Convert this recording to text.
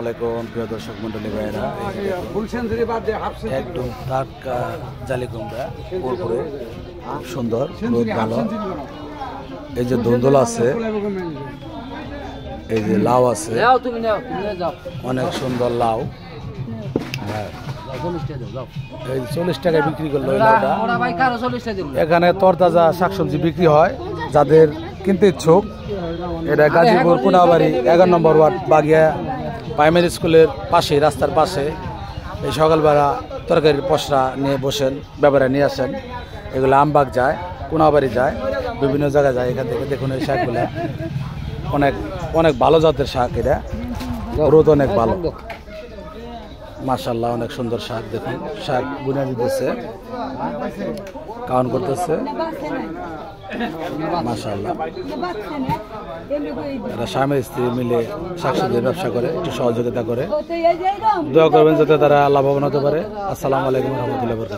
আলাইকুম প্রিয় দর্শক মন্ডলী ভাইরা, একদম টাটকা জালি কুমড়া পুরোপুরি খুব সুন্দর, খুব ভালো। এই যে ধুন্দুল আছে, এই যে লাউ আছে, অনেক সুন্দর লাউ। এই 40 টাকায় বিক্রি করলো। এখানে তরতাজা শাকসবজি বিক্রি হয়, যাদের কিনতে ইচ্ছুক। এটা গাজীপুর কোনাবাড়ি 11 নম্বর ওয়ার্ড বাগিয়া প্রাইমারি স্কুলের পাশে, রাস্তার পাশে। এই সকালবেলা তরকারির পসরা নিয়ে বসেন, ব্যাপারে নিয়ে আসেন। এগুলো আমবাগ যায়, কোনাবাড়ি যায়, বিভিন্ন জায়গায় যায়। এখান থেকে দেখুন এই শাকগুলা অনেক অনেক ভালো জাতের শাক। এটা রোদ অনেক ভালো, মাশাআল্লাহ অনেক সুন্দর শাক। দেখুন শাক বুনে দিতেছে, কাউন্ট করতেছে, মাশাআল্লাহ। এরা স্বামী স্ত্রী মিলে শাকসবজির ব্যবসা করে, একটু সহযোগিতা করে। দোয়া করবেন যাতে তারা লাভবান হতে পারে। আসসালামু আলাইকুম ওয়া রাহমাতুল্লাহি ওয়া বারাকাতুহু।